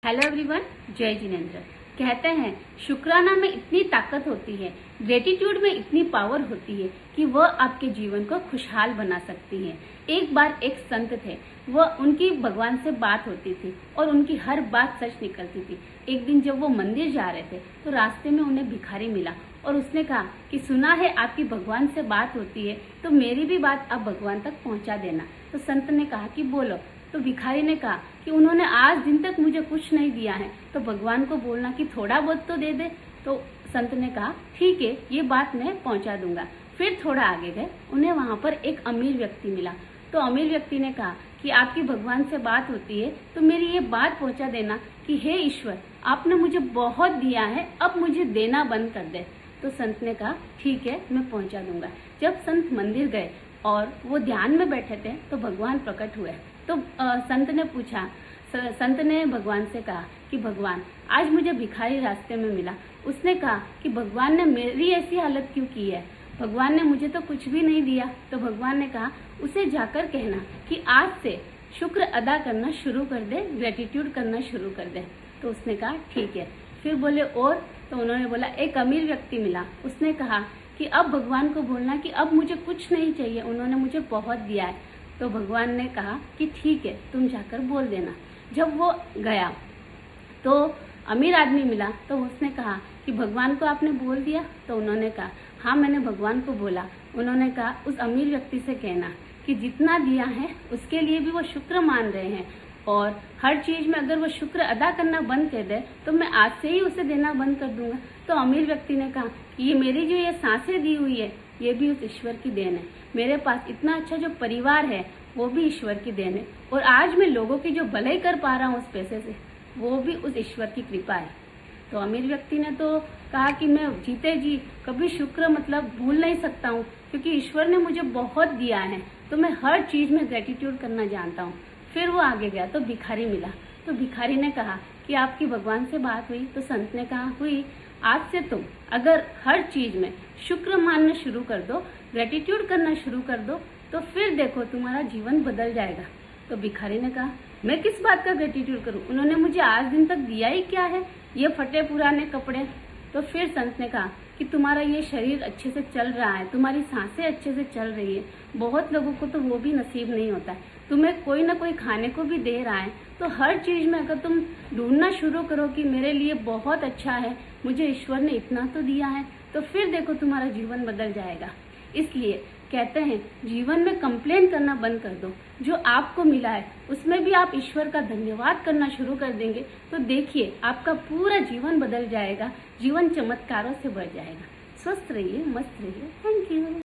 Hello everyone, जय जिनेंद्र। कहते हैं शुक्राना में इतनी ताकत होती है, ग्रेटिट्यूड में इतनी पावर होती है कि वह आपके जीवन को खुशहाल बना सकती है। एक बार एक संत थे, वह उनकी भगवान से बात होती थी और उनकी हर बात सच निकलती थी। एक दिन जब वो मंदिर जा रहे थे तो रास्ते में उन्हें भिखारी मिला और उसने कहा कि सुना है आपकी भगवान से बात होती है, तो मेरी भी बात आप भगवान तक पहुंचा देना। तो संत ने कहा कि बोलो। तो भिखारी ने कहा कि उन्होंने आज दिन तक मुझे कुछ नहीं दिया है, तो भगवान को बोलना कि थोड़ा बहुत तो दे दे। तो संत ने कहा ठीक है, ये बात मैं पहुंचा दूंगा। फिर थोड़ा आगे गए, उन्हें वहां पर एक अमीर व्यक्ति मिला। तो अमीर व्यक्ति ने कहा कि आपकी भगवान से बात होती है, तो मेरी ये बात पहुंचा देना कि हे ईश्वर, आपने मुझे बहुत दिया है, अब मुझे देना बंद कर दे। तो संत ने कहा ठीक है, मैं पहुंचा दूंगा। जब संत मंदिर गए और वो ध्यान में बैठे थे तो भगवान प्रकट हुए। तो संत ने पूछा, संत ने भगवान से कहा कि भगवान, आज मुझे भिखारी रास्ते में मिला। उसने कहा कि भगवान ने मेरी ऐसी हालत क्यों की है, भगवान ने मुझे तो कुछ भी नहीं दिया। तो भगवान ने कहा उसे जाकर कहना कि आज से शुक्र अदा करना शुरू कर दे, ग्रेटिट्यूड करना शुरू कर दे। तो उसने कहा ठीक है। फिर बोले और? तो उन्होंने बोला एक अमीर व्यक्ति मिला, उसने कहा कि अब भगवान को बोलना कि अब मुझे कुछ नहीं चाहिए, उन्होंने मुझे बहुत दिया है। तो भगवान ने कहा कि ठीक है, तुम जाकर बोल देना। जब वो गया तो अमीर आदमी मिला, तो उसने कहा कि भगवान को आपने बोल दिया? तो उन्होंने कहा हाँ, मैंने भगवान को बोला। उन्होंने कहा उस अमीर व्यक्ति से कहना कि जितना दिया है उसके लिए भी वो शुक्र मान रहे हैं, और हर चीज में अगर वो शुक्र अदा करना बंद कर दे तो मैं आज से ही उसे देना बंद कर दूंगा। तो अमीर व्यक्ति ने कहा कि ये मेरी जो ये सांसें दी हुई है, ये भी उस ईश्वर की देन है। मेरे पास इतना अच्छा जो परिवार है वो भी ईश्वर की देन है, और आज मैं लोगों की जो भलाई कर पा रहा हूँ उस पैसे से, वो भी उस ईश्वर की कृपा है। तो अमीर व्यक्ति ने तो कहा कि मैं जीते जी कभी शुक्र मतलब भूल नहीं सकता हूँ, क्योंकि ईश्वर ने मुझे बहुत दिया है, तो मैं हर चीज में ग्रेटिट्यूड करना जानता हूँ। फिर वो आगे गया तो भिखारी मिला। तो भिखारी ने कहा कि आपकी भगवान से बात हुई? तो संत ने कहा हुई। आज से तुम अगर हर चीज में शुक्र मानना शुरू कर दो, ग्रेटिट्यूड करना शुरू कर दो, तो फिर देखो तुम्हारा जीवन बदल जाएगा। तो भिखारी ने कहा मैं किस बात का ग्रेटिट्यूड करूं, उन्होंने मुझे आज दिन तक दिया ही क्या है, ये फटे पुराने कपड़े। तो फिर संत ने कहा कि तुम्हारा ये शरीर अच्छे से चल रहा है, तुम्हारी सांसें अच्छे से चल रही है, बहुत लोगों को तो वो भी नसीब नहीं होता है, तुम्हें कोई ना कोई खाने को भी दे रहा है। तो हर चीज में अगर तुम ढूंढना शुरू करो कि मेरे लिए बहुत अच्छा है, मुझे ईश्वर ने इतना तो दिया है, तो फिर देखो तुम्हारा जीवन बदल जाएगा। इसलिए कहते हैं जीवन में कंप्लेन करना बंद कर दो, जो आपको मिला है उसमें भी आप ईश्वर का धन्यवाद करना शुरू कर देंगे, तो देखिए आपका पूरा जीवन बदल जाएगा, जीवन चमत्कारों से भर जाएगा। स्वस्थ रहिए, मस्त रहिए। Thank you.